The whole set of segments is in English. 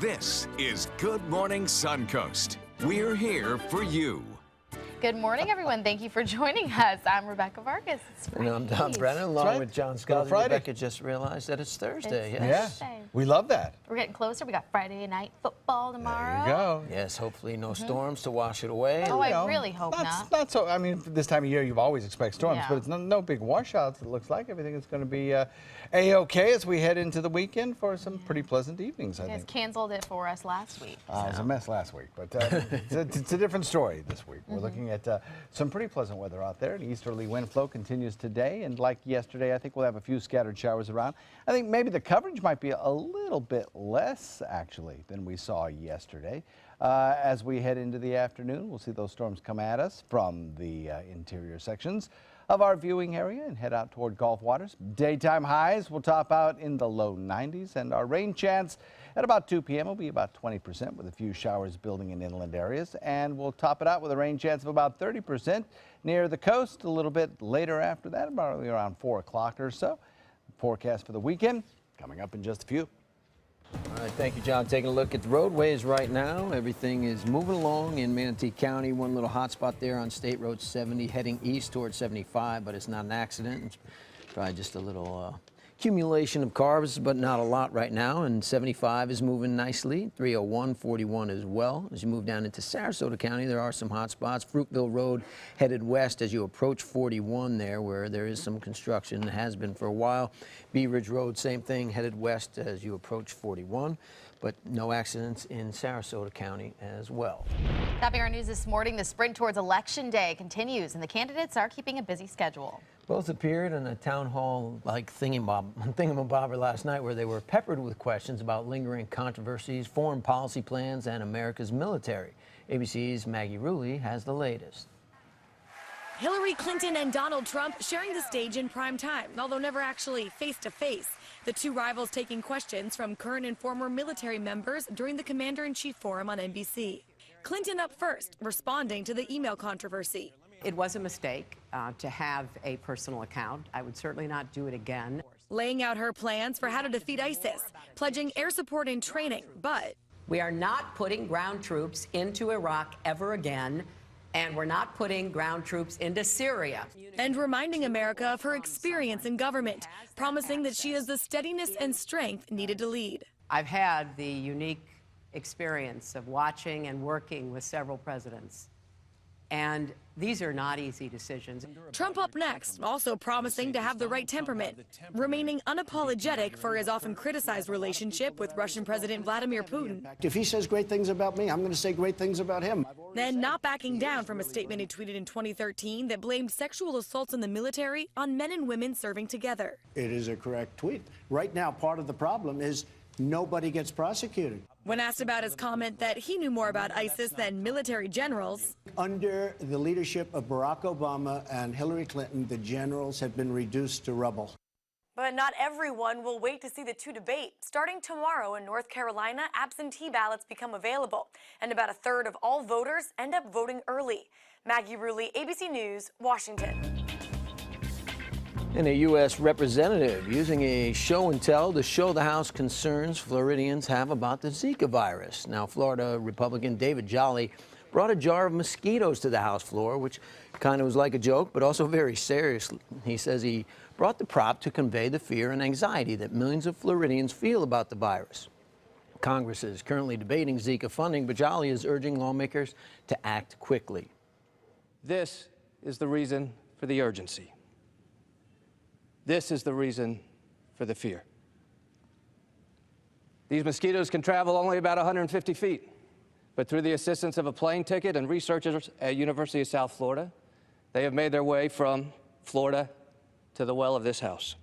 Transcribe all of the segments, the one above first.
This is Good Morning Suncoast. We're here for you. Good morning, everyone. Thank you for joining us. I'm Rebecca Vargas. It's And I'm Don Brennan, along with John Scott. Rebecca just realized that it's Thursday. It's Thursday. We love that. We're getting closer. We got Friday night football tomorrow. There you go. Yes, hopefully no storms to wash it away. Oh, I really hope not. Not so. I mean, this time of year, you always expect storms, Yeah. but it's no big washouts. It looks like everything is going to be a-okay as we head into the weekend for some pretty pleasant evenings. I You guys think. canceled it for us last week. It was a mess last week, but it's a different story this week. We're looking at some pretty pleasant weather out there. An easterly wind flow continues today, and like yesterday, I think we'll have a few scattered showers around. I think maybe the coverage might be a little bit less, actually, than we saw yesterday. As we head into the afternoon, we'll see those storms come at us from the interior sections of our viewing area and head out toward Gulf waters. Daytime highs will top out in the low 90s, and our rain chance at about 2 p.m. will be about 20% with a few showers building in inland areas, and we'll top it out with a rain chance of about 30% near the coast a little bit later after that, about around 4 o'clock or so. Forecast for the weekend coming up in just a few. All right, thank you, John. Taking a look at the roadways right now. Everything is moving along in Manatee County. One little hot spot there on State Road 70 heading east towards 75, but it's not an accident. It's probably just a little accumulation of cars, but not a lot right now. And 75 is moving nicely. 301, 41 as well. As you move down into Sarasota County, there are some hot spots. Fruitville Road headed west as you approach 41 there, where there is some construction. It has been for a while. Bee Ridge Road, same thing, headed west as you approach 41. But no accidents in Sarasota County as well. Topping our news this morning, the sprint towards Election Day continues, and the candidates are keeping a busy schedule. Both appeared in a town hall like thingamabobber last night, where they were peppered with questions about lingering controversies, foreign policy plans, and America's military. ABC's Maggie Rulli has the latest. Hillary Clinton and Donald Trump sharing the stage in prime time, although never actually face-to-face. The two rivals taking questions from current and former military members during the Commander-in-Chief Forum on NBC. Clinton up first, responding to the email controversy. It was a mistake to have a personal account. I would certainly not do it again. Laying out her plans for how to defeat ISIS, pledging air support and training, but we are not putting ground troops into Iraq ever again, and we're not putting ground troops into Syria. And reminding America of her experience in government, promising that she has the steadiness and strength needed to lead. I've had the unique experience of watching and working with several presidents, and these are not easy decisions. Trump up next, also promising to have the right temperament, remaining unapologetic for his often criticized relationship with Russian President Vladimir Putin. If he says great things about me, I'm going to say great things about him. Then not backing down from a statement he tweeted in 2013 that blamed sexual assaults in the military on men and women serving together. It is a correct tweet. Right now, part of the problem is nobody gets prosecuted. When asked about his comment that he knew more about ISIS than military generals. Under the leadership of Barack Obama and Hillary Clinton, the generals have been reduced to rubble. But not everyone will wait to see the two debate. Starting tomorrow in North Carolina, absentee ballots become available, and about a third of all voters end up voting early. Maggie Rulli, ABC News, Washington. And a U.S. representative using a show and tell to show the House concerns Floridians have about the Zika virus. Now, Florida Republican David Jolly brought a jar of mosquitoes to the House floor, which kind of was like a joke, but also very serious. He says he brought the prop to convey the fear and anxiety that millions of Floridians feel about the virus. Congress is currently debating Zika funding, but Jolly is urging lawmakers to act quickly. This is the reason for the urgency. This is the reason for the fear. These mosquitoes can travel only about 150 feet, but through the assistance of a plane ticket and researchers at University of South Florida, they have made their way from Florida to the well of this House.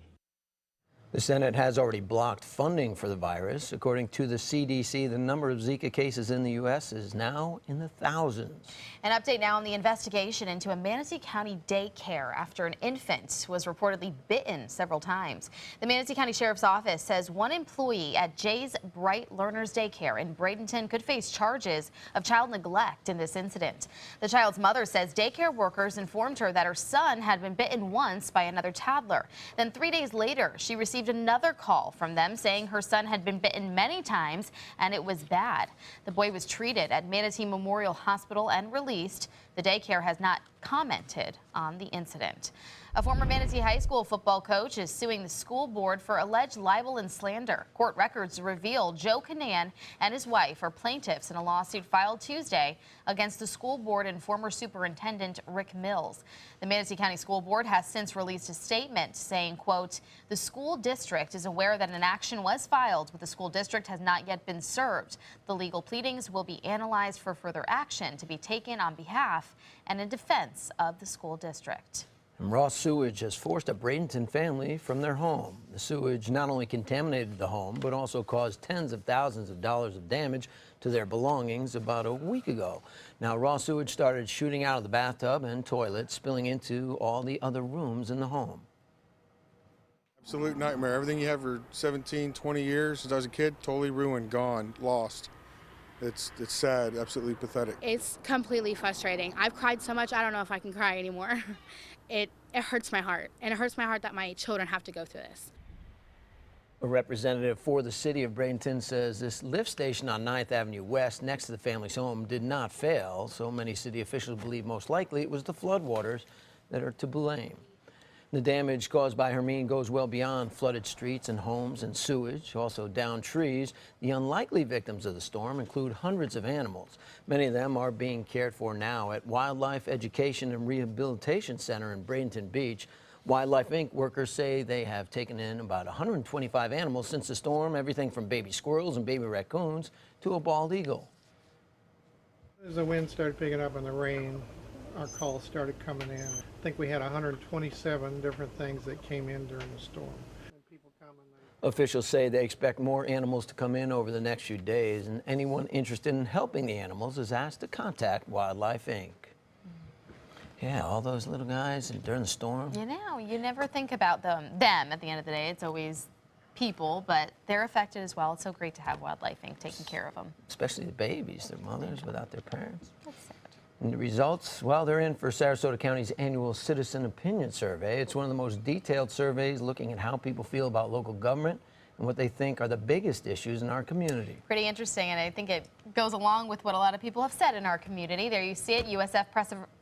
The Senate has already blocked funding for the virus. According to the CDC, the number of Zika cases in the U.S. is now in the thousands. An update now on the investigation into a Manatee County daycare after an infant was reportedly bitten several times. The Manatee County Sheriff's Office says one employee at Jay's Bright Learners Daycare in Bradenton could face charges of child neglect in this incident. The child's mother says daycare workers informed her that her son had been bitten once by another toddler. Then 3 days later, she received received another call from them saying her son had been bitten many times and it was bad. The boy was treated at Manatee Memorial Hospital and released. The daycare has not commented on the incident. A former Manatee High School football coach is suing the school board for alleged libel and slander. Court records reveal Joe Canan and his wife are plaintiffs in a lawsuit filed Tuesday against the school board and former superintendent Rick Mills. The Manatee County School Board has since released a statement saying, quote, the school district is aware that an action was filed, but the school district has not yet been served. The legal pleadings will be analyzed for further action to be taken on behalf and in defense of the school district. And raw sewage has forced a Bradenton family from their home. The sewage not only contaminated the home, but also caused tens of thousands of dollars of damage to their belongings about a week ago. Now, raw sewage started shooting out of the bathtub and toilet, spilling into all the other rooms in the home. Absolute nightmare. Everything you have for 17, 20 years since I was a kid, totally ruined, gone, lost. It's sad, absolutely pathetic. It's completely frustrating. I've cried so much, I don't know if I can cry anymore. It hurts my heart, and it hurts my heart that my children have to go through this. A representative for the city of Bradenton says this lift station on 9th Avenue West next to the family's home did not fail, so many city officials believe most likely it was the floodwaters that are to blame. The damage caused by Hermine goes well beyond flooded streets and homes and sewage, also downed trees. The unlikely victims of the storm include hundreds of animals. Many of them are being cared for now at Wildlife Education and Rehabilitation Center in Bradenton Beach. Wildlife Inc. workers say they have taken in about 125 animals since the storm, everything from baby squirrels and baby raccoons to a bald eagle. As the wind started picking up and the rain, our calls started coming in. I think we had 127 different things that came in during the storm. Officials say they expect more animals to come in over the next few days, and anyone interested in helping the animals is asked to contact Wildlife Inc. Yeah, all those little guys during the storm. You know, you never think about them at the end of the day. It's always people, but they're affected as well. It's so great to have Wildlife Inc. taking care of them. Especially the babies, their mothers without their parents. That's sad. And the results, well, they're in for Sarasota County's annual Citizen Opinion Survey. It's one of the most detailed surveys looking at how people feel about local government and what they think are the biggest issues in our community. Pretty interesting, and I think it goes along with what a lot of people have said in our community. There you see it, USF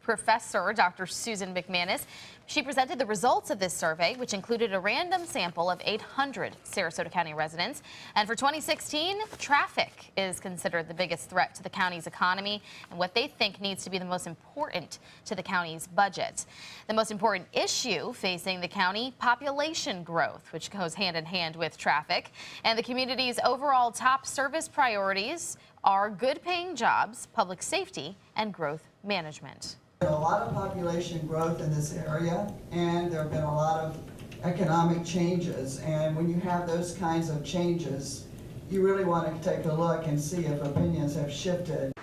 professor Dr. Susan McManus. She presented the results of this survey, which included a random sample of 800 Sarasota County residents. And for 2016, traffic is considered the biggest threat to the county's economy and what they think needs to be the most important to the county's budget. The most important issue facing the county, population growth, which goes hand in hand with traffic. And the community's overall top service priorities are good paying jobs, public safety, and growth management. There's a lot of population growth in this area, and there have been a lot of economic changes. And when you have those kinds of changes, you really want to take a look and see if opinions have shifted.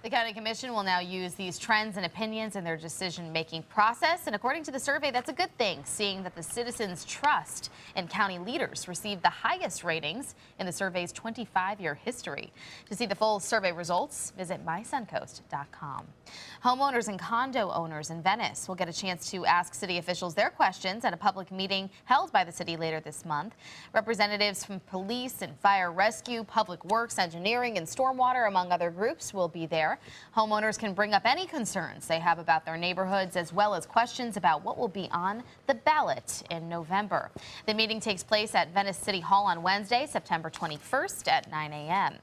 The County Commission will now use these trends and opinions in their decision-making process. And according to the survey, that's a good thing, seeing that the citizens' trust in county leaders received the highest ratings in the survey's 25-year history. To see the full survey results, visit mysuncoast.com. Homeowners and condo owners in Venice will get a chance to ask city officials their questions at a public meeting held by the city later this month. Representatives from police and fire rescue, public works, engineering, and stormwater, among other groups, will be there. Homeowners can bring up any concerns they have about their neighborhoods, as well as questions about what will be on the ballot in November. The meeting takes place at Venice City Hall on Wednesday, September 21st at 9 a.m.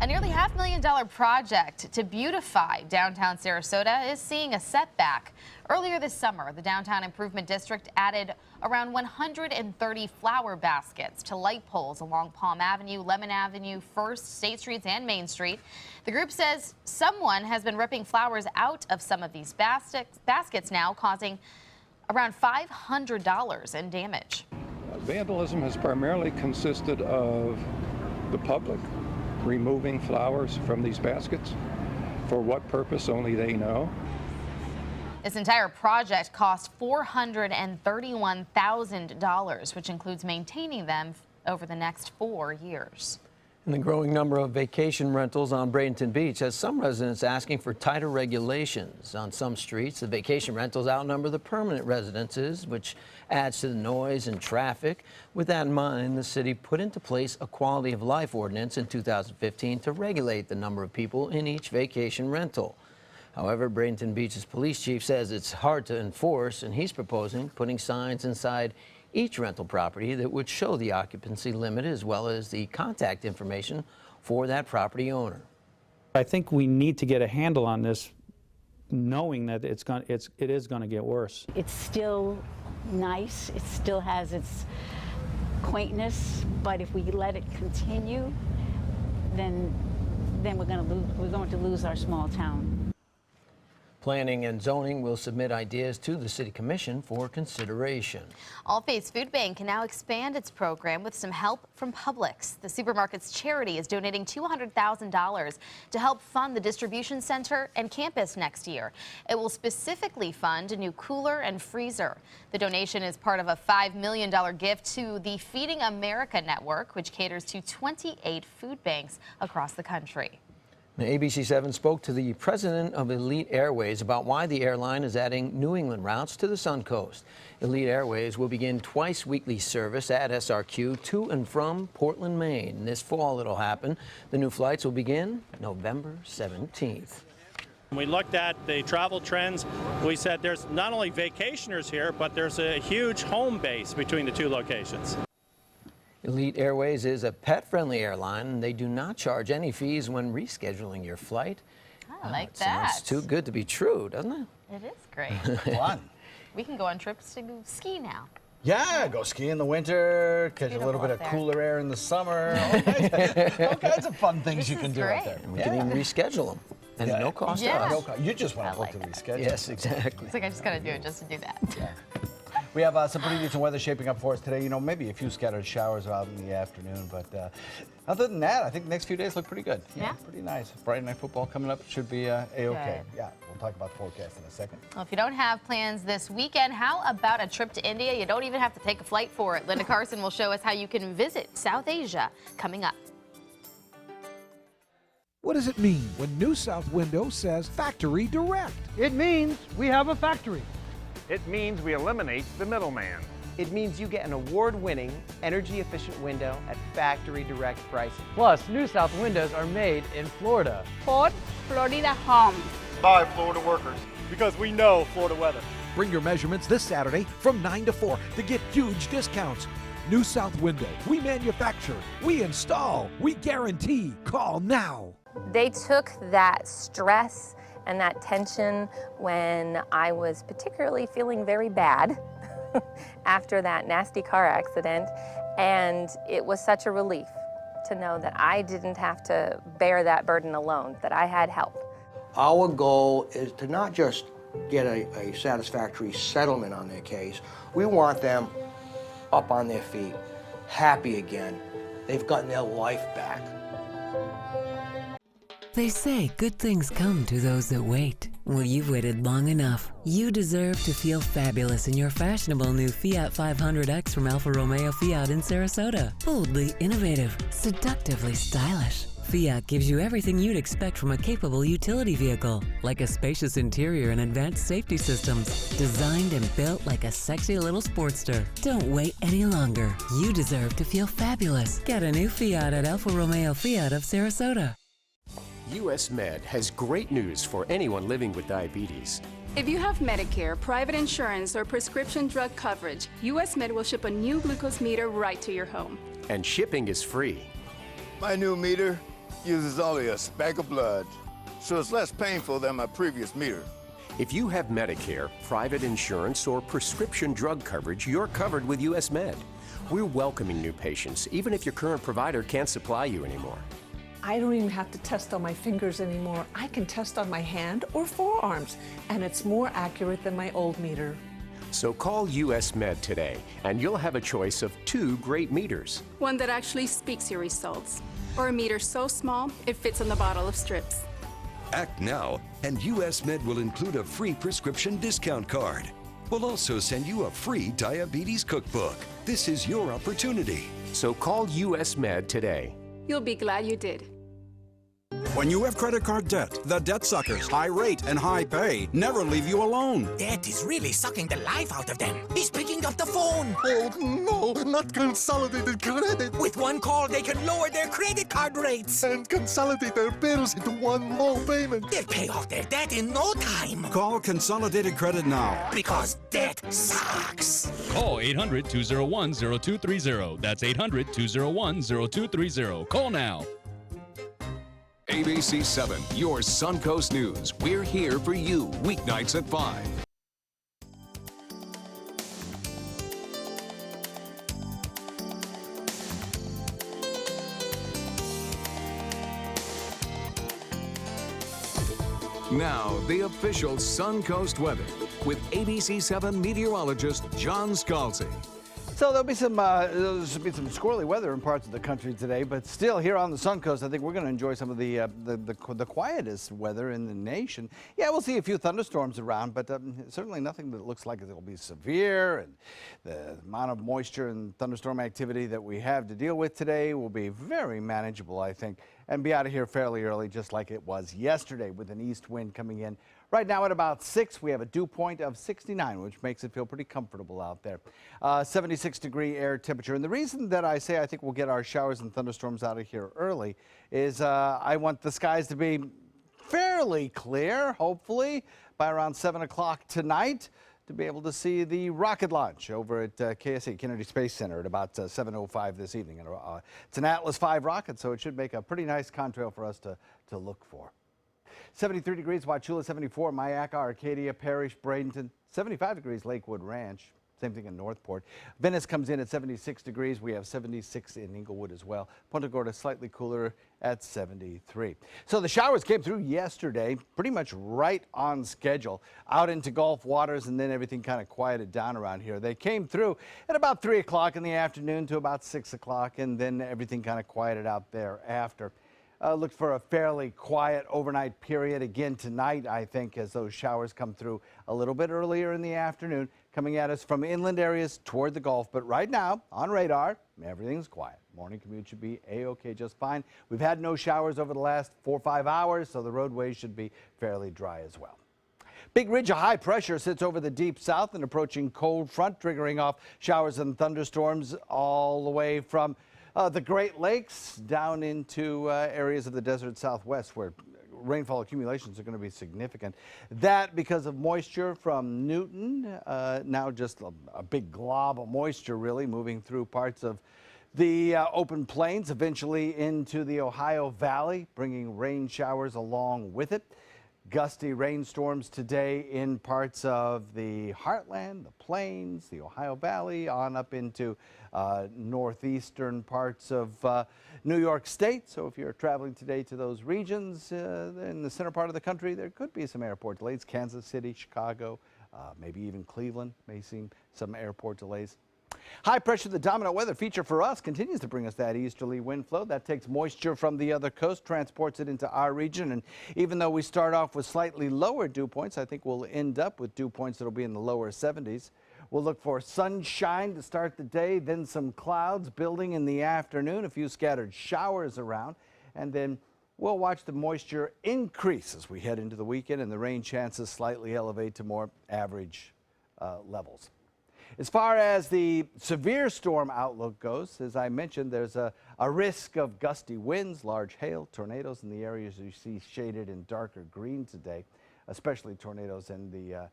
A nearly $500,000 project to beautify downtown Sarasota is seeing a setback. Earlier this summer, the Downtown Improvement District added around 130 flower baskets to light poles along Palm Avenue, Lemon Avenue, First, State Streets, and Main Street. The group says someone has been ripping flowers out of some of these baskets now, causing around $500 in damage. Vandalism has primarily consisted of the public removing flowers from these baskets. For what purpose, only they know. This entire project cost $431,000, which includes maintaining them over the next 4 years. And the growing number of vacation rentals on Bradenton Beach has some residents asking for tighter regulations. On some streets, the vacation rentals outnumber the permanent residences, which adds to the noise and traffic. With that in mind, the city put into place a quality of life ordinance in 2015 to regulate the number of people in each vacation rental. However, Bradenton Beach's police chief says it's hard to enforce, and he's proposing putting signs inside each rental property that would show the occupancy limit as well as the contact information for that property owner. I think we need to get a handle on this, knowing that it is going to get worse. It's still nice. It still has its quaintness, but if we let it continue, then we're going to lose our small town. Planning and Zoning will submit ideas to the City Commission for consideration. All Faiths Food Bank can now expand its program with some help from Publix. The supermarket's charity is donating $200,000 to help fund the distribution center and campus next year. It will specifically fund a new cooler and freezer. The donation is part of a $5 million gift to the Feeding America network, which caters to 28 food banks across the country. Now, ABC 7 spoke to the president of Elite Airways about why the airline is adding New England routes to the Suncoast. Elite Airways will begin twice weekly service at SRQ to and from Portland, Maine. This fall it'll happen. The new flights will begin November 17th. When we looked at the travel trends, we said there's not only vacationers here, but there's a huge home base between the two locations. Elite Airways is a pet-friendly airline, and they do not charge any fees when rescheduling your flight. I like that. Sounds too good to be true, doesn't it? It is great. Fun. We can go on trips to go ski now. Yeah, go ski in the winter, catch a little bit of cooler air in the summer. All kinds of fun things you can do out there. And we can even reschedule them. And no cost to us. You just want to look to reschedule. Yes, exactly. It's like I just got to do it just to do that. Yeah. We have some pretty decent weather shaping up for us today. You know, maybe a few scattered showers out in the afternoon, but other than that, I think the next few days look pretty good. Yeah. Pretty nice. Friday night football coming up should be A-okay. Yeah, we'll talk about the forecast in a second. Well, if you don't have plans this weekend, how about a trip to India? You don't even have to take a flight for it. Linda Carson will show us how you can visit South Asia coming up. What does it mean when New South Window says Factory Direct? It means we have a factory. It means we eliminate the middleman. It means you get an award-winning, energy-efficient window at factory direct pricing. Plus, New South windows are made in Florida. For Florida homes. By Florida workers. Because we know Florida weather. Bring your measurements this Saturday from 9 to 4 to get huge discounts. New South Window. We manufacture, we install, we guarantee. Call now. They took that stress and that tension when I was particularly feeling very bad after that nasty car accident, and it was such a relief to know that I didn't have to bear that burden alone, that I had help. Our goal is to not just get a satisfactory settlement on their case. We want them up on their feet, happy again. They've gotten their life back. They say good things come to those that wait. Well, you've waited long enough. You deserve to feel fabulous in your fashionable new Fiat 500X from Alfa Romeo Fiat in Sarasota. Boldly innovative, seductively stylish. Fiat gives you everything you'd expect from a capable utility vehicle, like a spacious interior and advanced safety systems, designed and built like a sexy little Sportster. Don't wait any longer. You deserve to feel fabulous. Get a new Fiat at Alfa Romeo Fiat of Sarasota. US Med has great news for anyone living with diabetes. If you have Medicare, private insurance, or prescription drug coverage, US Med will ship a new glucose meter right to your home. And shipping is free. My new meter uses only a speck of blood, so it's less painful than my previous meter. If you have Medicare, private insurance, or prescription drug coverage, you're covered with US Med. We're welcoming new patients, even if your current provider can't supply you anymore. I don't even have to test on my fingers anymore. I can test on my hand or forearms, and it's more accurate than my old meter. So call US Med today, and you'll have a choice of 2 great meters. One that actually speaks your results, or a meter so small it fits in the bottle of strips. Act now, and US Med will include a free prescription discount card. We'll also send you a free diabetes cookbook. This is your opportunity. So call US Med today. You'll be glad you did. When you have credit card debt, the debt suckers, high rate and high pay, never leave you alone. Debt is really sucking the life out of them. He's picking up the phone. Oh, no, not consolidated credit. With one call, they can lower their credit card rates. And consolidate their bills into one low payment. They'll pay off their debt in no time. Call Consolidated Credit now. Because debt sucks. Call 800-201-0230. That's 800-201-0230. Call now. ABC 7, your Suncoast News. We're here for you weeknights at 5. Now, the official Suncoast weather with ABC 7 meteorologist John Scalzi. So there'll be some squirrely weather in parts of the country today, but still here on the Suncoast, I think we're going to enjoy some of the quietest weather in the nation. Yeah, we'll see a few thunderstorms around, but certainly nothing that looks like it'll be severe. And the amount of moisture and thunderstorm activity that we have to deal with today will be very manageable, I think, and be out of here fairly early, just like it was yesterday with an east wind coming in. Right now at about 6, we have a dew point of 69, which makes it feel pretty comfortable out there. 76-degree air temperature. And the reason that I say I think we'll get our showers and thunderstorms out of here early is I want the skies to be fairly clear, hopefully, by around 7 o'clock tonight, to be able to see the rocket launch over at KSC, Kennedy Space Center, at about 7:05 this evening. And, it's an Atlas V rocket, so it should make a pretty nice contrail for us to look for. 73 degrees, Wauchula, 74, Myakka, Arcadia, Parrish, Bradenton, 75 degrees, Lakewood Ranch. Same thing in Northport. Venice comes in at 76 degrees. We have 76 in Inglewood as well. Punta Gorda slightly cooler at 73. So the showers came through yesterday, pretty much right on schedule, out into Gulf waters, and then everything kind of quieted down around here. They came through at about 3 o'clock in the afternoon to about 6 o'clock, and then everything kind of quieted out thereafter. Look for a fairly quiet overnight period again tonight, I think, as those showers come through a little bit earlier in the afternoon, coming at us from inland areas toward the Gulf. But right now, on radar, everything's quiet. Morning commute should be A-OK just fine. We've had no showers over the last 4 or 5 hours, so the roadways should be fairly dry as well. Big ridge of high pressure sits over the deep south, and approaching cold front, triggering off showers and thunderstorms all the way from the Great Lakes down into areas of the desert southwest, where rainfall accumulations are going to be significant. That because of moisture from Newton, now just a big glob of moisture really moving through parts of the open plains, eventually into the Ohio Valley, bringing rain showers along with it. Gusty rainstorms today in parts of the heartland, the plains, the Ohio Valley, on up into northeastern parts of New York State. So if you're traveling today to those regions in the center part of the country, there could be some airport delays. Kansas City, Chicago, maybe even Cleveland may see some airport delays. High pressure, the dominant weather feature for us, continues to bring us that easterly wind flow. That takes moisture from the other coast, transports it into our region. And even though we start off with slightly lower dew points, I think we'll end up with dew points that will be in the lower 70s. We'll look for sunshine to start the day, then some clouds building in the afternoon, a few scattered showers around, and then we'll watch the moisture increase as we head into the weekend, and the rain chances slightly elevate to more average levels. As far as the severe storm outlook goes, as I mentioned, there's a risk of gusty winds, large hail, tornadoes in the areas you see shaded in darker green today, especially tornadoes in the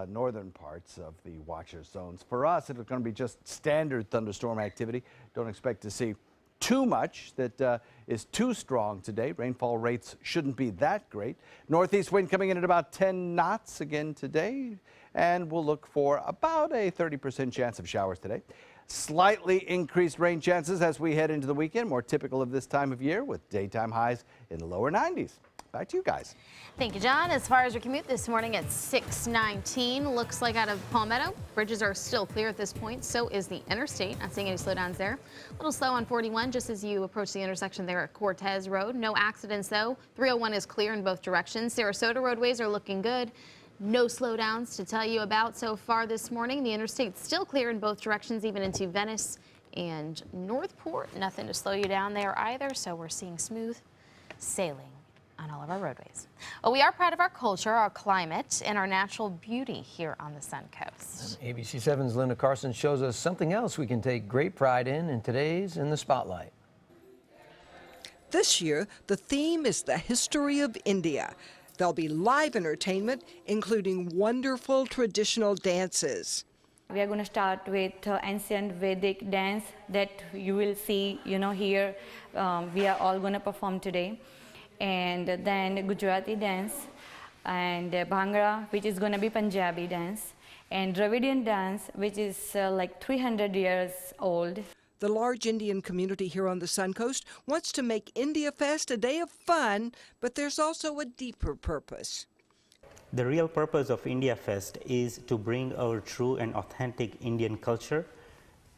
northern parts of the watcher zones. For us, it's going to be just standard thunderstorm activity. Don't expect to see too much that is too strong today. Rainfall rates shouldn't be that great. Northeast wind coming in at about 10 knots again today, and we'll look for about a 30% chance of showers today. Slightly increased rain chances as we head into the weekend, more typical of this time of year, with daytime highs in the lower 90s. Back to you guys. Thank you, John. As far as your commute this morning at 6:19, looks like out of Palmetto, bridges are still clear at this point. So is the interstate. Not seeing any slowdowns there. A little slow on 41 just as you approach the intersection there at Cortez Road. No accidents though. 301 is clear in both directions. Sarasota roadways are looking good. No slowdowns to tell you about so far this morning. The interstate's still clear in both directions, even into Venice And Northport, nothing to slow you down there either, so we're seeing smooth sailing on all of our roadways. Well, we are proud of our culture, our climate, and our natural beauty here on the Suncoast. ABC 7's Linda Carson shows us something else we can take great pride in today's In the Spotlight. This year, the theme is the history of India. There'll be live entertainment, including wonderful traditional dances. We are going to start with ancient Vedic dance that you will see, here. We are all going to perform today. And then Gujarati dance, and Bhangra, which is going to be Punjabi dance, and Dravidian dance, which is like 300 years old. The large Indian community here on the Suncoast wants to make India Fest a day of fun, but there's also a deeper purpose. The real purpose of India Fest is to bring our true and authentic Indian culture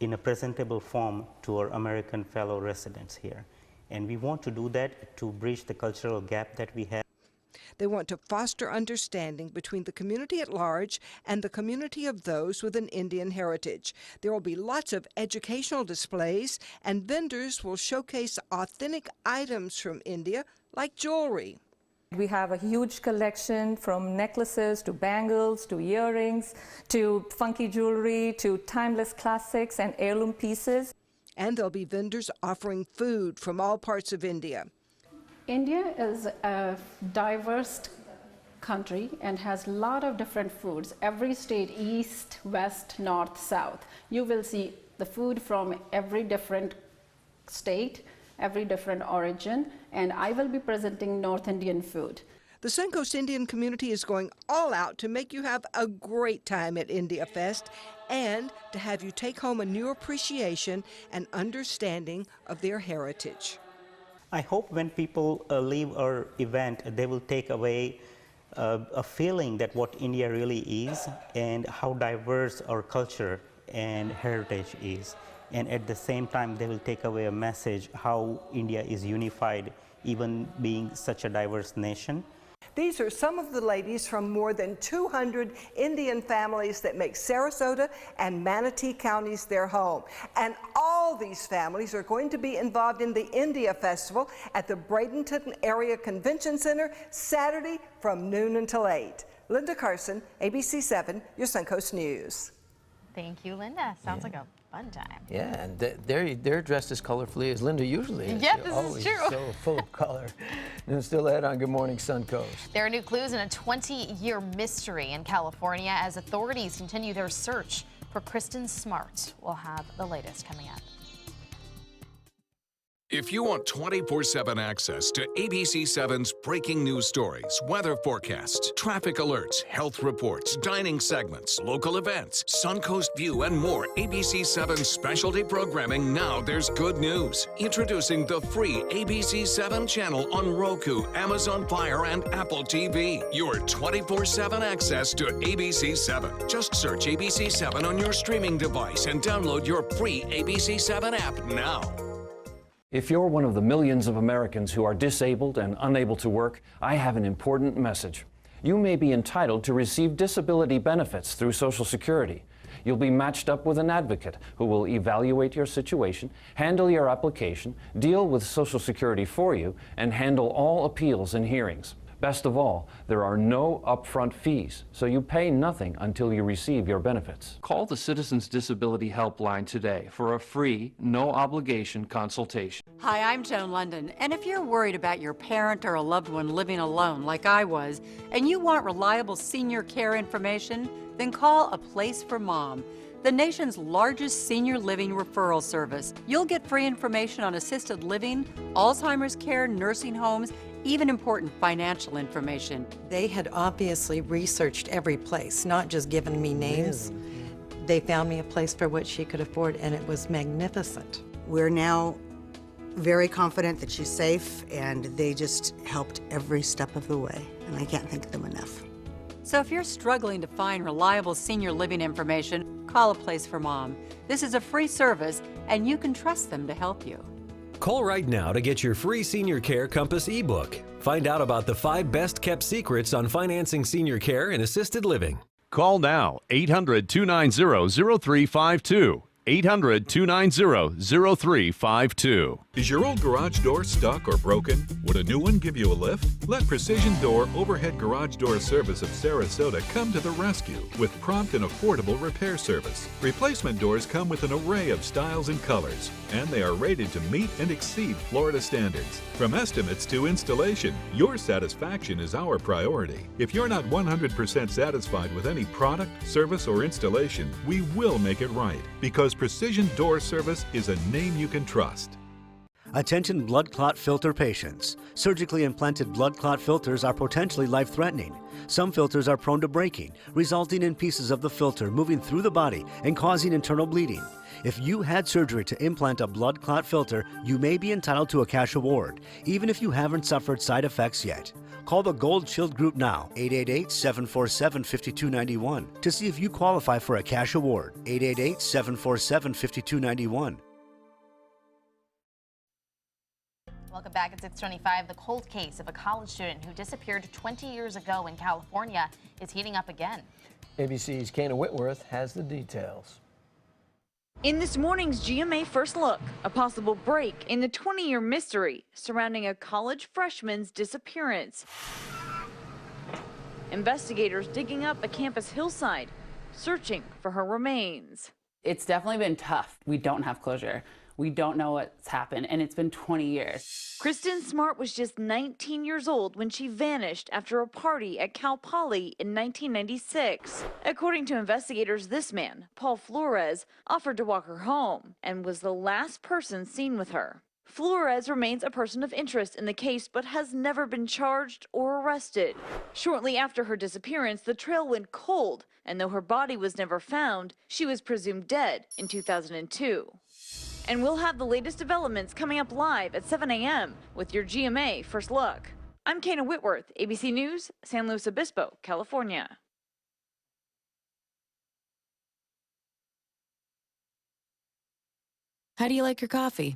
in a presentable form to our American fellow residents here. And we want to do that to bridge the cultural gap that we have. They want to foster understanding between the community at large and the community of those with an Indian heritage. There will be lots of educational displays, and vendors will showcase authentic items from India, like jewelry. We have a huge collection, from necklaces to bangles to earrings to funky jewelry to timeless classics and heirloom pieces. And there'll be vendors offering food from all parts of India. India is a diverse country and has a lot of different foods. Every state, east, west, north, south. You will see the food from every different state, every different origin, and I will be presenting North Indian food. The Suncoast Indian community is going all out to make you have a great time at India Fest and to have you take home a new appreciation and understanding of their heritage. I hope when people leave our event, they will take away a feeling that what India really is and how diverse our culture and heritage is. And at the same time, they will take away a message how India is unified, even being such a diverse nation. These are some of the ladies from more than 200 Indian families that make Sarasota and Manatee counties their home. And all these families are going to be involved in the India Festival at the Bradenton Area Convention Center Saturday from noon until 8. Linda Carson, ABC 7, your Suncoast News. Thank you, Linda. Sounds like a fun time. Yeah, and they're dressed as colorfully as Linda usually is. Yep, this always is true. So full of color. And still ahead on Good Morning Suncoast. There are new clues in a 20-year mystery in California as authorities continue their search for Kristen Smart. We'll have the latest coming up. If you want 24/7 access to ABC 7's breaking news stories, weather forecasts, traffic alerts, health reports, dining segments, local events, Suncoast View, and more ABC 7 specialty programming, now there's good news. Introducing the free ABC 7 channel on Roku, Amazon Fire, and Apple TV. Your 24/7 access to ABC 7. Just search ABC 7 on your streaming device and download your free ABC 7 app now. If you're one of the millions of Americans who are disabled and unable to work, I have an important message. You may be entitled to receive disability benefits through Social Security. You'll be matched up with an advocate who will evaluate your situation, handle your application, deal with Social Security for you, and handle all appeals and hearings. Best of all, there are no upfront fees, so you pay nothing until you receive your benefits. Call the Citizens Disability Helpline today for a free, no-obligation consultation. Hi, I'm Joan London, and if you're worried about your parent or a loved one living alone like I was, and you want reliable senior care information, then call A Place for Mom, the nation's largest senior living referral service. You'll get free information on assisted living, Alzheimer's care, nursing homes, even important financial information. They had obviously researched every place, not just given me names. Really? They found me a place for what she could afford, and it was magnificent. We're now very confident that she's safe, and they just helped every step of the way, and I can't thank them enough. So if you're struggling to find reliable senior living information, call A Place for Mom. This is a free service, and you can trust them to help you. Call right now to get your free Senior Care Compass ebook. Find out about the 5 best-kept secrets on financing senior care and assisted living. Call now, 800-290-0352. 800-290-0352. Is your old garage door stuck or broken? Would a new one give you a lift? Let Precision Door Overhead Garage Door Service of Sarasota come to the rescue with prompt and affordable repair service. Replacement doors come with an array of styles and colors, and they are rated to meet and exceed Florida standards. From estimates to installation, your satisfaction is our priority. If you're not 100% satisfied with any product, service, or installation, we will make it right, because Precision Door Service is a name you can trust. Attention blood clot filter patients. Surgically implanted blood clot filters are potentially life-threatening. Some filters are prone to breaking, resulting in pieces of the filter moving through the body and causing internal bleeding. If you had surgery to implant a blood clot filter, you may be entitled to a cash award, even if you haven't suffered side effects yet. Call the Gold Shield Group now, 888-747-5291, to see if you qualify for a cash award, 888-747-5291. Welcome back at 6:25. The cold case of a college student who disappeared 20 years ago in California is heating up again. ABC's Kana Whitworth has the details. In this morning's GMA First Look, a possible break in the 20-year mystery surrounding a college freshman's disappearance. Investigators digging up a campus hillside, searching for her remains. It's definitely been tough. We don't have closure. We don't know what's happened, and it's been 20 years. Kristen Smart was just 19 years old when she vanished after a party at Cal Poly in 1996. According to investigators, this man, Paul Flores, offered to walk her home and was the last person seen with her. Flores remains a person of interest in the case but has never been charged or arrested. Shortly after her disappearance, the trail went cold, and though her body was never found, she was presumed dead in 2002. And we'll have the latest developments coming up live at 7 a.m. with your GMA First Look. I'm Kana Whitworth, ABC News, San Luis Obispo, California. How do you like your coffee?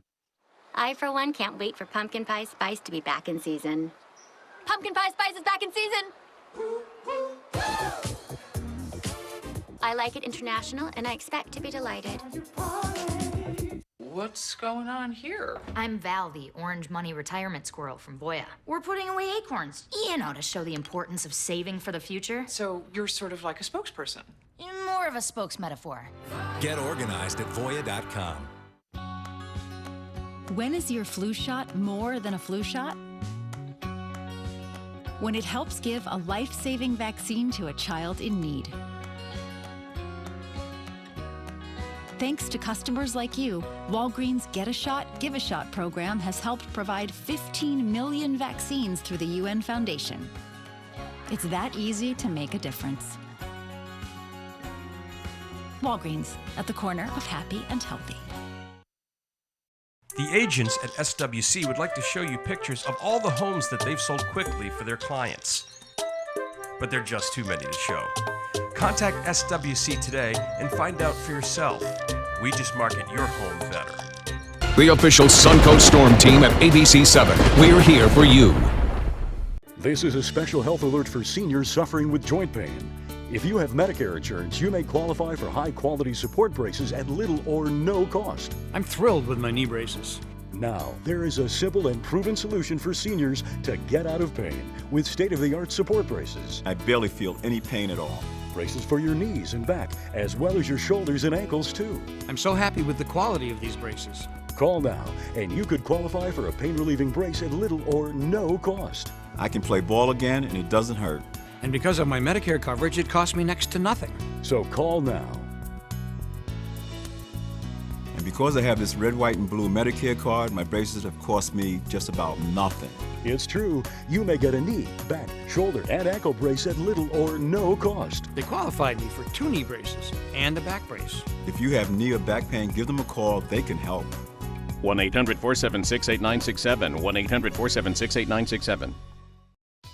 I, for one, can't wait for Pumpkin Pie Spice to be back in season. Pumpkin Pie Spice is back in season! I like it international, and I expect to be delighted. What's going on here? I'm Val, the orange money retirement squirrel from Voya. We're putting away acorns, to show the importance of saving for the future. So you're sort of like a spokesperson. More of a spokesmetaphor. Get organized at Voya.com. When is your flu shot more than a flu shot? When it helps give a life-saving vaccine to a child in need. Thanks to customers like you, Walgreens' Get a Shot, Give a Shot program has helped provide 15 million vaccines through the UN Foundation. It's that easy to make a difference. Walgreens, at the corner of happy and healthy. The agents at SWC would like to show you pictures of all the homes that they've sold quickly for their clients. But they're just too many to show. Contact SWC today and find out for yourself. We just market your home better. The official Suncoast Storm Team at ABC 7. We're here for you. This is a special health alert for seniors suffering with joint pain. If you have Medicare insurance, you may qualify for high-quality support braces at little or no cost. I'm thrilled with my knee braces. Now, there is a simple and proven solution for seniors to get out of pain with state-of-the-art support braces. I barely feel any pain at all. Braces for your knees and back, as well as your shoulders and ankles, too. I'm so happy with the quality of these braces. Call now, and you could qualify for a pain-relieving brace at little or no cost. I can play ball again, and it doesn't hurt. And because of my Medicare coverage, it costs me next to nothing. So call now. And because I have this red, white, and blue Medicare card, my braces have cost me just about nothing. It's true. You may get a knee, back, shoulder, and ankle brace at little or no cost. They qualified me for 2 knee braces and a back brace. If you have knee or back pain, give them a call. They can help. 1-800-476-8967. 1-800-476-8967.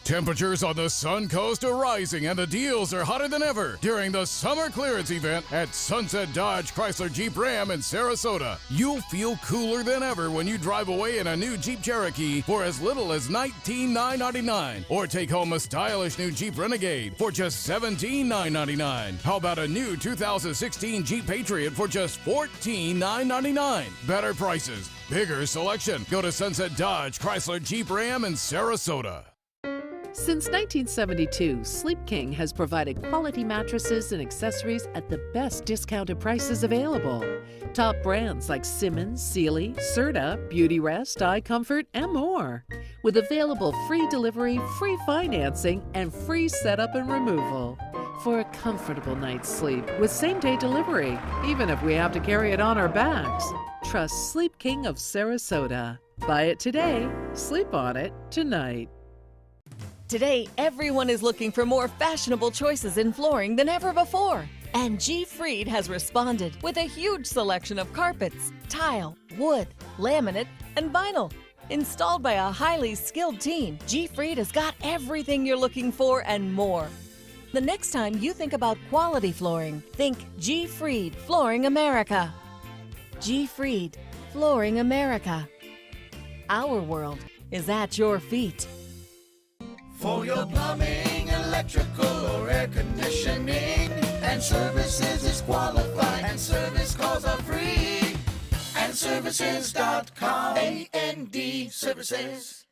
Temperatures on the Suncoast are rising and the deals are hotter than ever during the summer clearance event at Sunset Dodge Chrysler Jeep Ram in Sarasota. You'll feel cooler than ever when you drive away in a new Jeep Cherokee for as little as $19,999, or take home a stylish new Jeep Renegade for just $17,999. How about a new 2016 Jeep Patriot for just $14,999? Better prices, bigger selection. Go to Sunset Dodge Chrysler Jeep Ram in Sarasota. Since 1972, Sleep King has provided quality mattresses and accessories at the best discounted prices available. Top brands like Simmons, Sealy, Serta, Beautyrest, iComfort, and more. With available free delivery, free financing, and free setup and removal. For a comfortable night's sleep with same-day delivery, even if we have to carry it on our backs. Trust Sleep King of Sarasota. Buy it today, sleep on it tonight. Today, everyone is looking for more fashionable choices in flooring than ever before. And G. Fried has responded with a huge selection of carpets, tile, wood, laminate, and vinyl. Installed by a highly skilled team, G. Fried has got everything you're looking for and more. The next time you think about quality flooring, think G. Fried Flooring America. G. Fried Flooring America. Our world is at your feet. For your plumbing, electrical, or air conditioning, and services is qualified, and service calls are free. And services.com, A-N-D, services.com.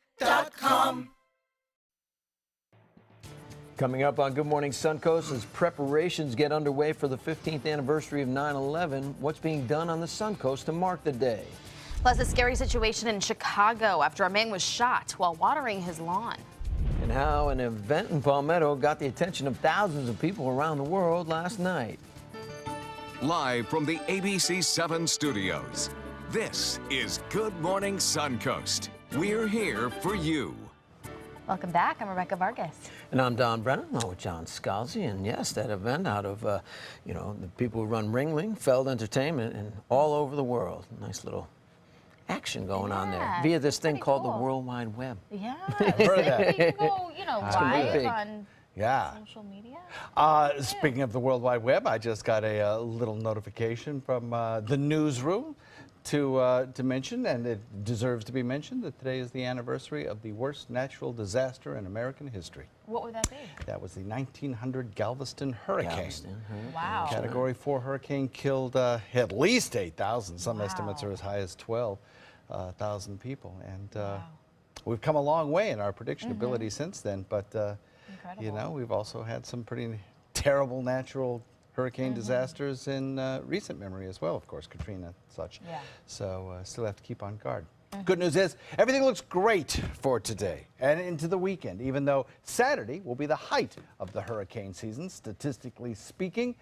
Coming up on Good Morning Suncoast, as preparations get underway for the 15th anniversary of 9/11, what's being done on the Suncoast to mark the day? Plus, a scary situation in Chicago after a man was shot while watering his lawn. And how an event in Palmetto got the attention of thousands of people around the world last night. Live from the ABC 7 studios, this is Good Morning Suncoast. We're here for you. Welcome back. I'm Rebecca Vargas. And I'm Don Brennan, along with John Scalzi. And yes, that event out of, the people who run Ringling, Feld Entertainment, and all over the world. Nice little action going on there via this thing called the World Wide Web. Yeah. Heard of that? You can go, live on Yeah. social media. Speaking of the World Wide Web, I just got a little notification from the newsroom to mention, and it deserves to be mentioned, that today is the anniversary of the worst natural disaster in American history. What would that be? That was the 1900 Galveston hurricane. Wow. Category 4 hurricane killed at least 8,000. Some estimates are as high as 12,000 people. And we've come a long way in our prediction ability since then. But, we've also had some pretty terrible natural hurricane disasters in recent memory as well, of course, Katrina and such. Yeah. So still have to keep on guard. Good news is everything looks great for today and into the weekend, even though Saturday will be the height of the hurricane season, statistically speaking.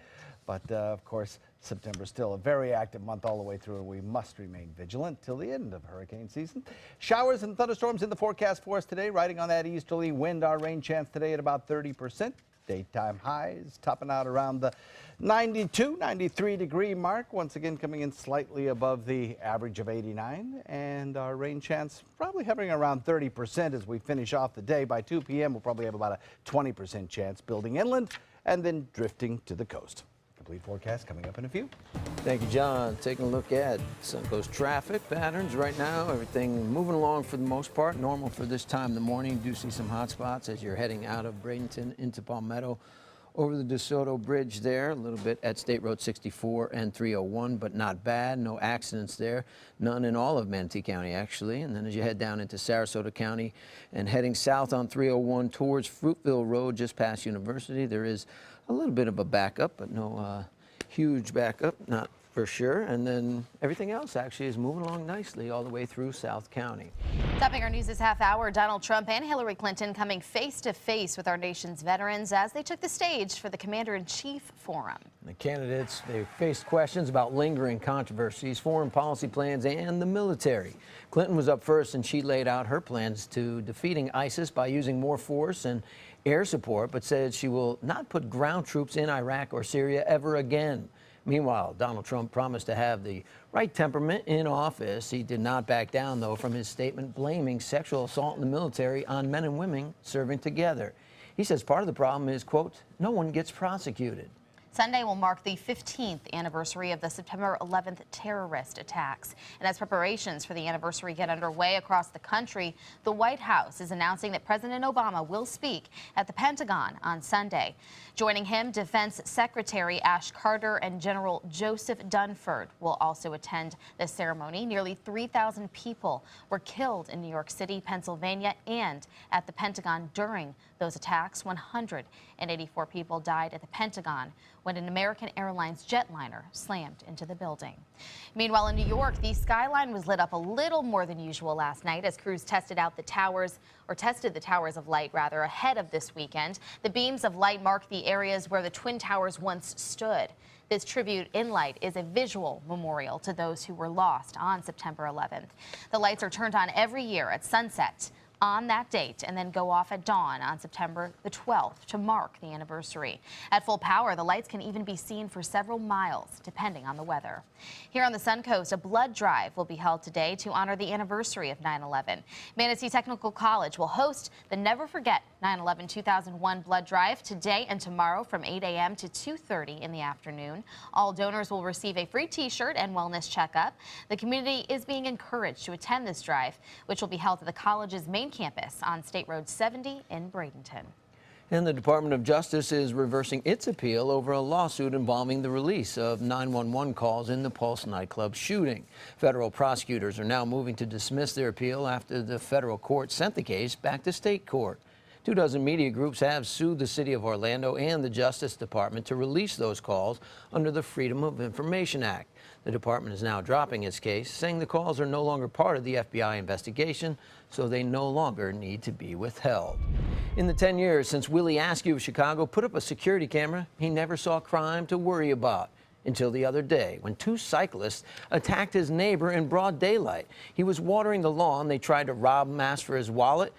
But, of course, September is still a very active month all the way through, and we must remain vigilant till the end of hurricane season. Showers and thunderstorms in the forecast for us today, riding on that easterly wind. Our rain chance today at about 30%. Daytime highs topping out around the 92, 93 degree mark. Once again, coming in slightly above the average of 89. And our rain chance probably hovering around 30% as we finish off the day. By 2 p.m., we'll probably have about a 20% chance building inland and then drifting to the coast. Complete forecast coming up in a few. Thank you, John. Taking a look at Suncoast traffic patterns right now. Everything moving along for the most part. Normal for this time in the morning. You do see some hot spots as you're heading out of Bradenton into Palmetto. Over the DeSoto Bridge there, a little bit at State Road 64 and 301, but not bad. No accidents there. None in all of Manatee County, actually. And then as you head down into Sarasota County and heading south on 301 towards Fruitville Road, just past University, there is a little bit of a backup, but no huge backup, not for sure. And then everything else actually is moving along nicely all the way through South County. Topping our news this half hour, Donald Trump and Hillary Clinton coming face to face with our nation's veterans as they took the stage for the Commander-in-Chief Forum. The candidates, they faced questions about lingering controversies, foreign policy plans, and the military. Clinton was up first, and she laid out her plans to defeating ISIS by using more force and air support, but said she will not put ground troops in Iraq or Syria ever again. Meanwhile, Donald Trump promised to have the right temperament in office. He did not back down, though, from his statement blaming sexual assault in the military on men and women serving together. He says part of the problem is, quote, no one gets prosecuted. Sunday will mark the 15th anniversary of the September 11th terrorist attacks. And as preparations for the anniversary get underway across the country, the White House is announcing that President Obama will speak at the Pentagon on Sunday. Joining him, Defense Secretary Ash Carter and General Joseph Dunford will also attend the ceremony. Nearly 3,000 people were killed in New York City, Pennsylvania, and at the Pentagon during those attacks. 184 people died at the Pentagon when an American Airlines jetliner slammed into the building. Meanwhile, in New York, the skyline was lit up a little more than usual last night as crews tested the towers of light rather ahead of this weekend. The beams of light mark the areas where the Twin Towers once stood. This tribute in light is a visual memorial to those who were lost on September 11th. The lights are turned on every year at sunset on that date and then go off at dawn on September the 12th to mark the anniversary. At full power, the lights can even be seen for several miles, depending on the weather. Here on the Suncoast, a blood drive will be held today to honor the anniversary of 9/11. Manatee Technical College will host the Never Forget 9/11-2001 blood drive today and tomorrow from 8 a.m. to 2:30 in the afternoon. All donors will receive a free T-shirt and wellness checkup. The community is being encouraged to attend this drive, which will be held at the college's main campus on State Road 70 in Bradenton. And the Department of Justice is reversing its appeal over a lawsuit involving the release of 911 calls in the Pulse nightclub shooting. Federal prosecutors are now moving to dismiss their appeal after the federal court sent the case back to state court. 24 media groups have sued the city of Orlando and the Justice Department to release those calls under the Freedom of Information Act. The department is now dropping its case, saying the calls are no longer part of the FBI investigation, so they no longer need to be withheld. In the 10 years since Willie Askew of Chicago put up a security camera, he never saw crime to worry about. Until the other day, when two cyclists attacked his neighbor in broad daylight. He was watering the lawn. They tried to rob him, asked for his wallet,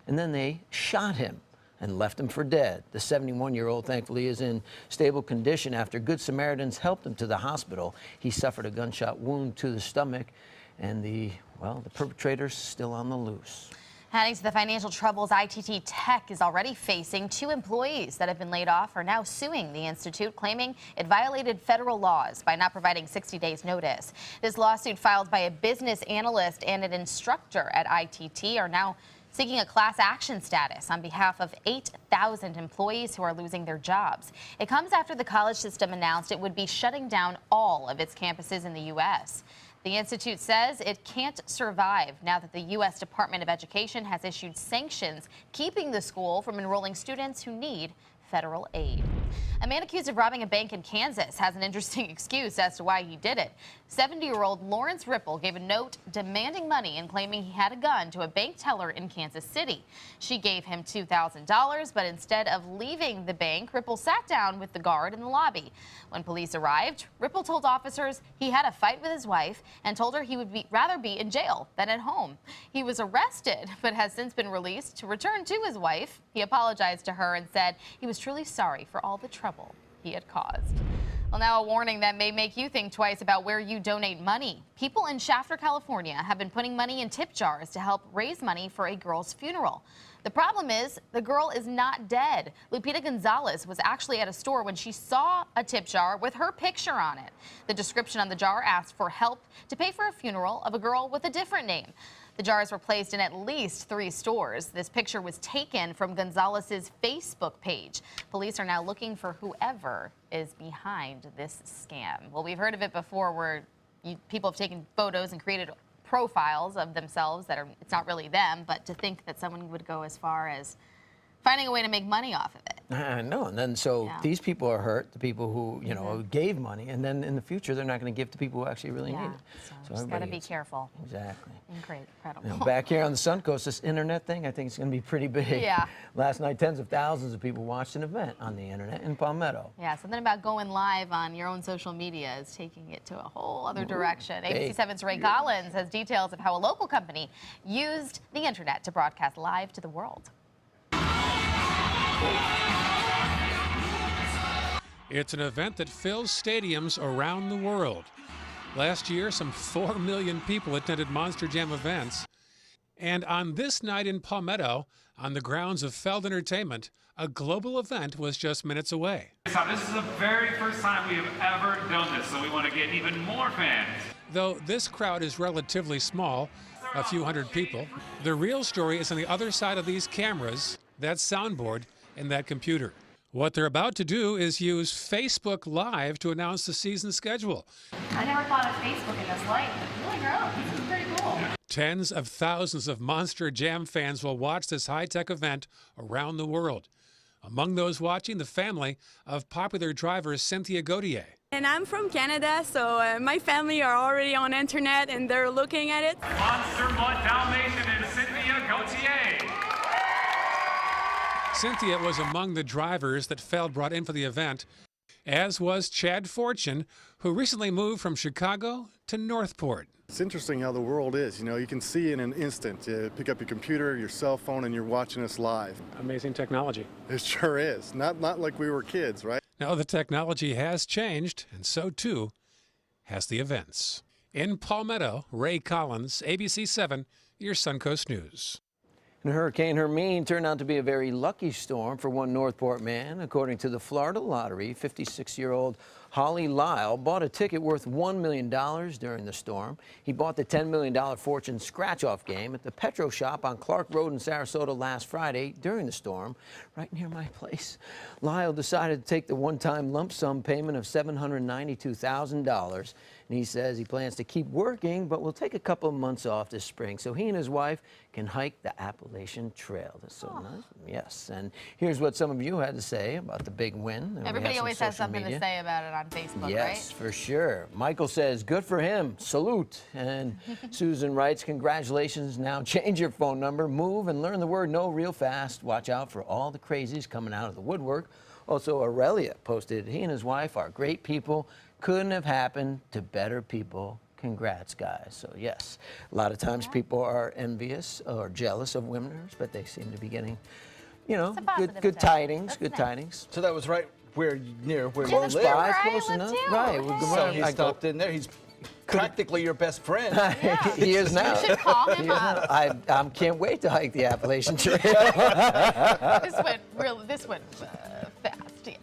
and then they shot him and left him for dead. The 71-year-old, thankfully, is in stable condition after Good Samaritans helped him to the hospital. He suffered a gunshot wound to the stomach, and the perpetrator's still on the loose. Adding to the financial troubles ITT Tech is already facing, 2 employees that have been laid off are now suing the institute, claiming it violated federal laws by not providing 60 days notice. This lawsuit, filed by a business analyst and an instructor at ITT, are now seeking a class action status on behalf of 8,000 employees who are losing their jobs. It comes after the college system announced it would be shutting down all of its campuses in the U.S. The institute says it can't survive now that the U.S. Department of Education has issued sanctions keeping the school from enrolling students who need federal aid. A man accused of robbing a bank in Kansas has an interesting excuse as to why he did it. 70-year-old Lawrence Ripple gave a note demanding money and claiming he had a gun to a bank teller in Kansas City. She gave him $2,000, but instead of leaving the bank, Ripple sat down with the guard in the lobby. When police arrived, Ripple told officers he had a fight with his wife and told her he would rather be in jail than at home. He was arrested, but has since been released to return to his wife. He apologized to her and said he was truly sorry for all the trouble he had caused. Well, now a warning that may make you think twice about where you donate money. People in Shafter, California have been putting money in tip jars to help raise money for a girl's funeral. The problem is the girl is not dead. Lupita Gonzalez was actually at a store when she saw a tip jar with her picture on it. The description on the jar asked for help to pay for a funeral of a girl with a different name. The jars were placed in at least 3 stores. This picture was taken from Gonzalez's Facebook page. Police are now looking for whoever is behind this scam. Well, we've heard of it before where people have taken photos and created profiles of themselves that it's not really them, but to think that someone would go as far as finding a way to make money off of it. I know, and then these people are hurt, the people who, gave money, and then in the future they're not going to give to people who actually really need it. So just got to be careful. Exactly. Incredible. Back here on the Suncoast, this internet thing, I think it's going to be pretty big. Yeah. Last night, tens of thousands of people watched an event on the internet in Palmetto. Yeah, something about going live on your own social media is taking it to a whole other direction. ABC 7's Ray Collins has details of how a local company used the internet to broadcast live to the world. It's an event that fills stadiums around the world. Last year, some 4 million people attended Monster Jam events. And on this night in Palmetto, on the grounds of Feld Entertainment, a global event was just minutes away. So this is the very first time we have ever done this, so we want to get even more fans. Though this crowd is relatively small, a few hundred people, the real story is on the other side of these cameras, that soundboard, and that computer. What they're about to do is use Facebook Live to announce the season schedule. I never thought of Facebook in this light, but really grown. This is pretty cool. Tens of thousands of Monster Jam fans will watch this high-tech event around the world. Among those watching, the family of popular driver Cynthia Gauthier. And I'm from Canada, so my family are already on internet and they're looking at it. Monster Mud Dalmatian and Cynthia Gauthier. Cynthia was among the drivers that Feld brought in for the event, as was Chad Fortune, who recently moved from Chicago to Northport. It's interesting how the world is. You know, you can see in an instant. You pick up your computer, your cell phone, and you're watching us live. Amazing technology. It sure is. Not like we were kids, right? Now, the technology has changed, and so too has the events. In Palmetto, Ray Collins, ABC 7, your Suncoast News. And Hurricane Hermine turned out to be a very lucky storm for one Northport man. According to the Florida Lottery, 56-year-old Holly Lyle bought a ticket worth $1 million during the storm. He bought the $10 million fortune scratch-off game at the Petro Shop on Clark Road in Sarasota last Friday during the storm, right near my place. Lyle decided to take the one-time lump sum payment of $792,000. And he says he plans to keep working, but will take a couple of months off this spring so he and his wife can hike the Appalachian Trail. That's so nice. Yes. And here's what some of you had to say about the big win. Everybody always has something to say about it on Facebook, right? Yes, for sure. Michael says, good for him. Salute. And Susan writes, congratulations. Now change your phone number, move, and learn the word no real fast. Watch out for all the crazies coming out of the woodwork. Also, Aurelia posted, he and his wife are great people. Couldn't have happened to better people. Congrats, guys. So, yes, a lot of times people are envious or jealous of winners, but they seem to be getting, you know, good tidings. Good tidings. So that was right near where close you live. by, close enough. Right. So he stopped in there. He's practically your best friend. Yeah. He is now. You should call him up. I can't wait to hike the Appalachian Trail. This went fast, yeah.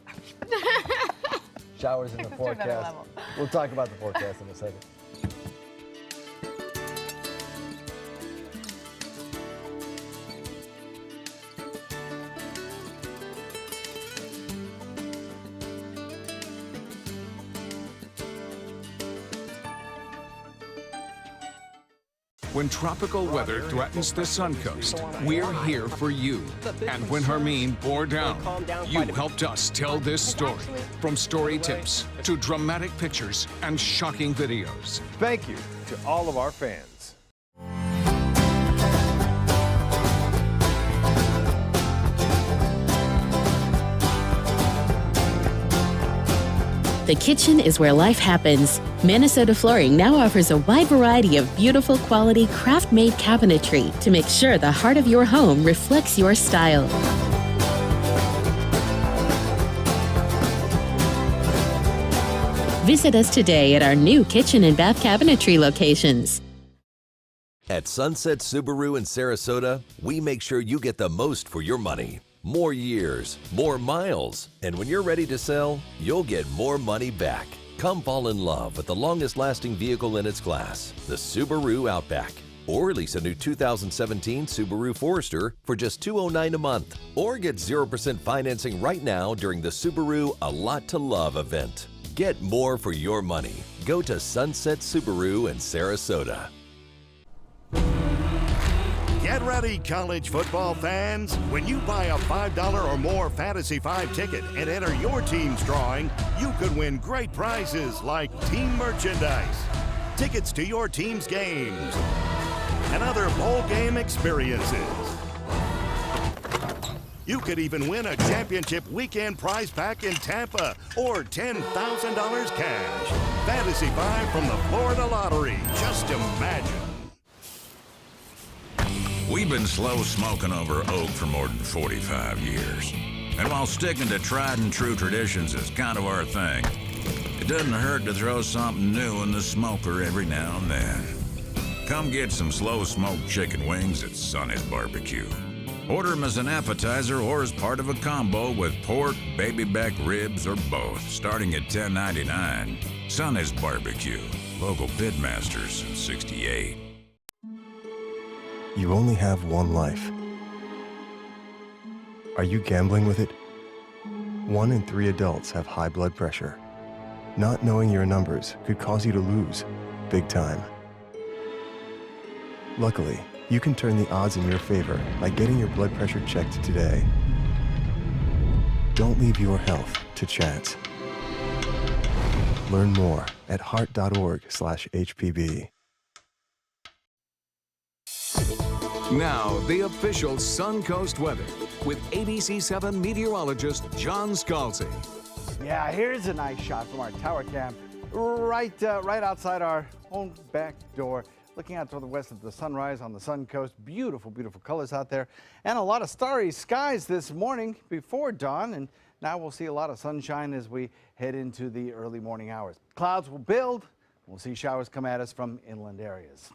Showers in the forecast. We'll talk about the forecast in a second. When tropical weather threatens the Suncoast, we're here for you. And when Hermine bore down, you helped us tell this story. From story tips to dramatic pictures and shocking videos. Thank you to all of our fans. The kitchen is where life happens. Minnesota Flooring now offers a wide variety of beautiful quality craft-made cabinetry to make sure the heart of your home reflects your style. Visit us today at our new kitchen and bath cabinetry locations. At Sunset Subaru in Sarasota, we make sure you get the most for your money. More years, more miles, and when you're ready to sell, you'll get more money back. Come fall in love with the longest-lasting vehicle in its class, the Subaru Outback. Or lease a new 2017 Subaru Forester for just $209 a month. Or get 0% financing right now during the Subaru A Lot to Love event. Get more for your money. Go to Sunset Subaru in Sarasota. Get ready, college football fans. When you buy a $5 or more Fantasy 5 ticket and enter your team's drawing, you could win great prizes like team merchandise, tickets to your team's games, and other bowl game experiences. You could even win a championship weekend prize pack in Tampa or $10,000 cash. Fantasy 5 from the Florida Lottery. Just imagine. We've been slow smoking over oak for more than 45 years. And while sticking to tried and true traditions is kind of our thing, it doesn't hurt to throw something new in the smoker every now and then. Come get some slow-smoked chicken wings at Sonny's Barbecue. Order them as an appetizer or as part of a combo with pork, baby back ribs, or both, starting at $10.99. Sonny's Barbecue, local pitmasters since '68. You only have one life. Are you gambling with it? 1 in 3 adults have high blood pressure. Not knowing your numbers could cause you to lose, big time. Luckily, you can turn the odds in your favor by getting your blood pressure checked today. Don't leave your health to chance. Learn more at heart.org/HPB. Now, the official Suncoast weather with ABC7 meteorologist John Scalzi. Yeah, here's a nice shot from our tower cam right outside our home back door. Looking out toward the west at the sunrise on the Suncoast. Beautiful, beautiful colors out there. And a lot of starry skies this morning before dawn. And now we'll see a lot of sunshine as we head into the early morning hours. Clouds will build. We'll see showers come at us from inland areas.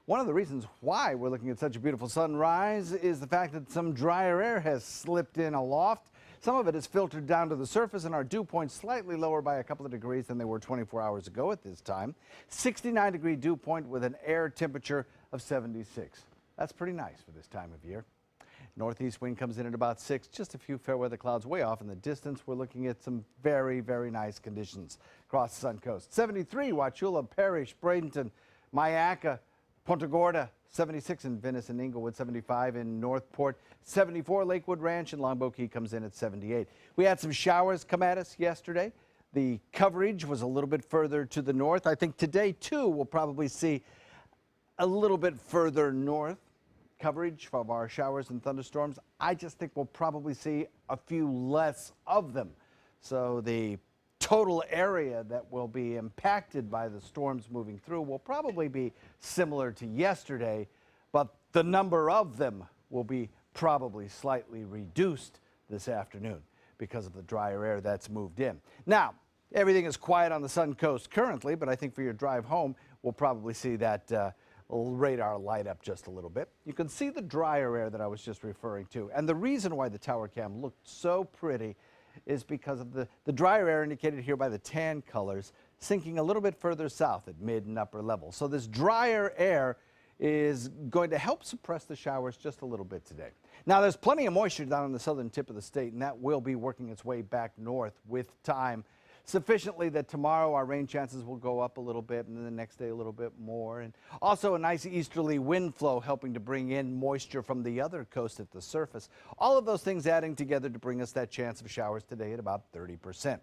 One of the reasons why we're looking at such a beautiful sunrise is the fact that some drier air has slipped in aloft. Some of it is filtered down to the surface, and our dew points slightly lower by a couple of degrees than they were 24 hours ago at this time. 69-degree dew point with an air temperature of 76. That's pretty nice for this time of year. Northeast wind comes in at about 6. Just a few fair weather clouds way off in the distance. We're looking at some very, very nice conditions across the Suncoast. 73, Wauchula, Parrish, Bradenton, Myakka, Punta Gorda. 76 in Venice and Inglewood, 75 in Northport, 74 Lakewood Ranch, and Longboat Key comes in at 78. We had some showers come at us yesterday. The coverage was a little bit further to the north. I think today, too, we'll probably see a little bit further north coverage of our showers and thunderstorms. I just think we'll probably see a few less of them. So the total area that will be impacted by the storms moving through will probably be similar to yesterday, but the number of them will be probably slightly reduced this afternoon because of the drier air that's moved in. Now, everything is quiet on the Suncoast currently, but I think for your drive home, we'll probably see that radar light up just a little bit. You can see the drier air that I was just referring to, and the reason why the tower cam looked so pretty is because of the drier air indicated here by the tan colors sinking a little bit further south at mid and upper level. So this drier air is going to help suppress the showers just a little bit today. Now, there's plenty of moisture down on the southern tip of the state, and that will be working its way back north with time, sufficiently that tomorrow our rain chances will go up a little bit, and then the next day a little bit more. And also a nice easterly wind flow helping to bring in moisture from the other coast at the surface. All of those things adding together to bring us that chance of showers today at about 30%.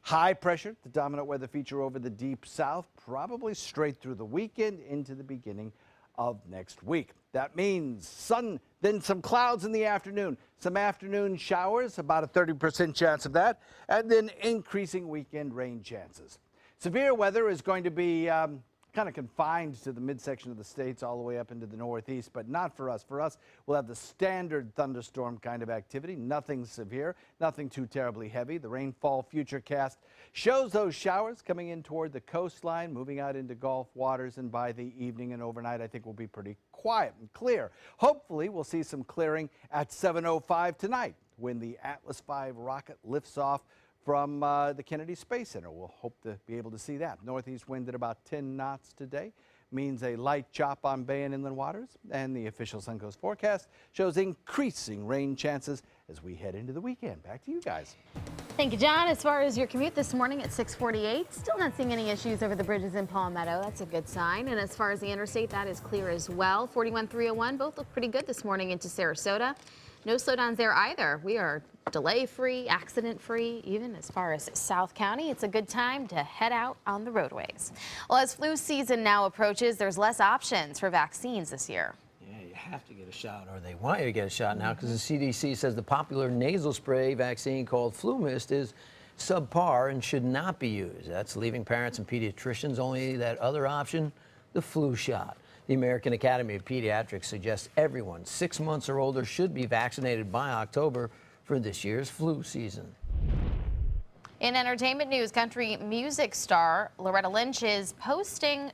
High pressure, the dominant weather feature over the deep south, probably straight through the weekend into the beginning of next week. That means sun, then some clouds in the afternoon, some afternoon showers, about a 30% chance of that, and then increasing weekend rain chances. Severe weather is going to be kind of confined to the midsection of the states all the way up into the northeast, but not for us. For us, we'll have the standard thunderstorm kind of activity, nothing severe, nothing too terribly heavy. The rainfall futurecast shows those showers coming in toward the coastline, moving out into Gulf waters, and by the evening and overnight, I think we'll be pretty quiet and clear. Hopefully, we'll see some clearing at 7:05 tonight when the Atlas V rocket lifts off from the Kennedy Space Center. We'll hope to be able to see that. Northeast wind at about 10 knots today means a light chop on bay and inland waters, and the official Suncoast forecast shows increasing rain chances as we head into the weekend. Back to you guys. Thank you, John. As far as your commute this morning at 6:48, still not seeing any issues over the bridges in Palmetto. That's a good sign. And as far as the interstate, that is clear as well. 41, 301, both look pretty good this morning into Sarasota. No slowdowns there either. We are delay-free, accident-free, even as far as South County. It's a good time to head out on the roadways. Well, as flu season now approaches, there's less options for vaccines this year. Yeah, you have to get a shot, or they want you to get a shot now, because the CDC says the popular nasal spray vaccine called Flu Mist is subpar and should not be used. That's leaving parents and pediatricians only that other option, the flu shot. The American Academy of Pediatrics suggests everyone 6 months or older should be vaccinated by October for this year's flu season. In entertainment news, country music star Loretta Lynch is postponing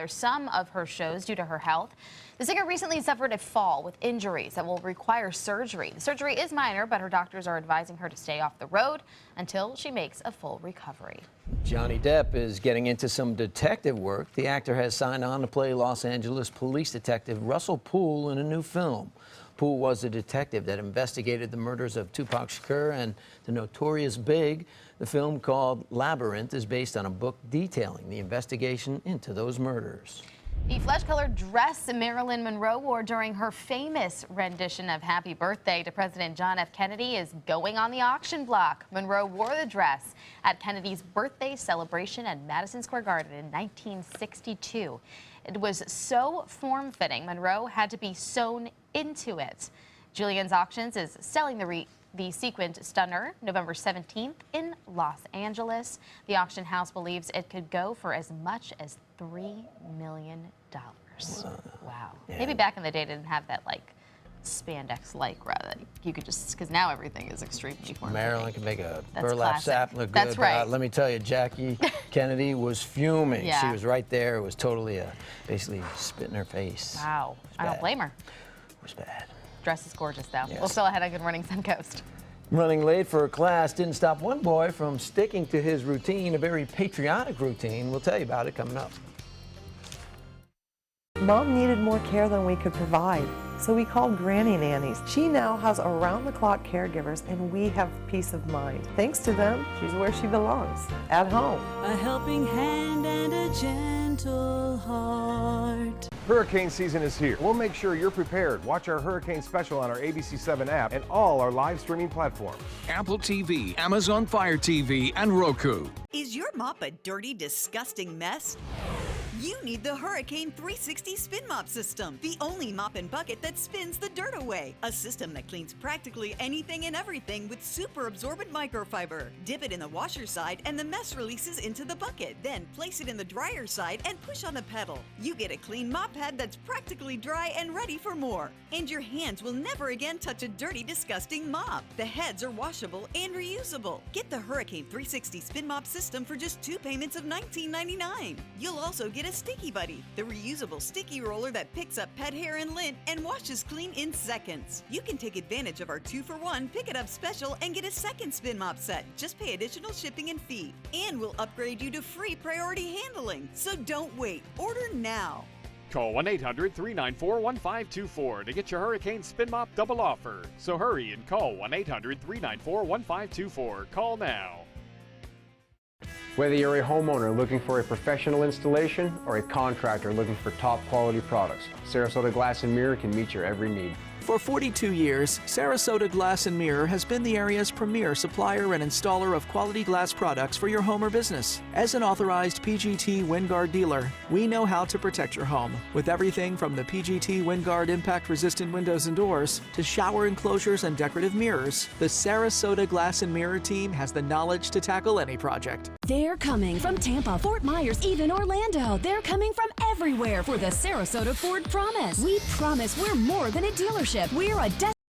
some of her shows due to her health. The singer recently suffered a fall with injuries that will require surgery. The surgery is minor, but her doctors are advising her to stay off the road until she makes a full recovery. Johnny Depp is getting into some detective work. The actor has signed on to play Los Angeles police detective Russell Poole in a new film. Poole was a detective that investigated the murders of Tupac Shakur and the Notorious Big. The film, called Labyrinth, is based on a book detailing the investigation into those murders. The flesh-colored dress Marilyn Monroe wore during her famous rendition of Happy Birthday to President John F. Kennedy is going on the auction block. Monroe wore the dress at Kennedy's birthday celebration at Madison Square Garden in 1962. It was so form-fitting, Monroe had to be sewn into it. Julian's Auctions is selling the sequined stunner November 17th in Los Angeles. The auction house believes it could go for as much as $3 million. Wow. Yeah. Maybe back in the day didn't have that like spandex lycra that you could just, because now everything is extremely form. Marilyn can make a burlap sack look good. That's right. Let me tell you, Jackie Kennedy was fuming. Yeah. She was right there. It was totally basically spit in her face. Wow. I don't blame her. It was bad. Dress is gorgeous, though. Yes. We'll still ahead on Good Morning Suncoast. Running late for class didn't stop one boy from sticking to his routine, a very patriotic routine. We'll tell you about it coming up. Mom needed more care than we could provide, so we called Granny Nannies. She now has around-the-clock caregivers, and we have peace of mind. Thanks to them, she's where she belongs, at home. A helping hand and a gentle heart. Hurricane season is here. We'll make sure you're prepared. Watch our hurricane special on our ABC7 app and all our live streaming platforms. Apple TV, Amazon Fire TV, and Roku. Is your mop a dirty, disgusting mess? You need the Hurricane 360 Spin Mop System, the only mop and bucket that spins the dirt away. A system that cleans practically anything and everything with super absorbent microfiber. Dip it in the washer side and the mess releases into the bucket. Then place it in the dryer side and push on the pedal. You get a clean mop pad that's practically dry and ready for more. And your hands will never again touch a dirty, disgusting mop. The heads are washable and reusable. Get the Hurricane 360 Spin Mop System for just 2 payments of $19.99. You'll also get a Sticky Buddy, the reusable sticky roller that picks up pet hair and lint and washes clean in seconds. You can take advantage of our 2-for-1 Pick It Up special and get a second spin mop set. Just pay additional shipping and fee. And we'll upgrade you to free priority handling. So don't wait. Order now. Call 1-800-394-1524 to get your Hurricane Spin Mop double offer. So hurry and call 1-800-394-1524. Call now. Whether you're a homeowner looking for a professional installation or a contractor looking for top quality products, Sarasota Glass and Mirror can meet your every need. For 42 years, Sarasota Glass and Mirror has been the area's premier supplier and installer of quality glass products for your home or business. As an authorized PGT WinGuard dealer, we know how to protect your home with everything from the PGT WinGuard impact-resistant windows and doors to shower enclosures and decorative mirrors. The Sarasota Glass and Mirror team has the knowledge to tackle any project. They're coming from Tampa, Fort Myers, even Orlando. They're coming from everywhere for the Sarasota Ford Promise. We promise we're more than a dealership. We're a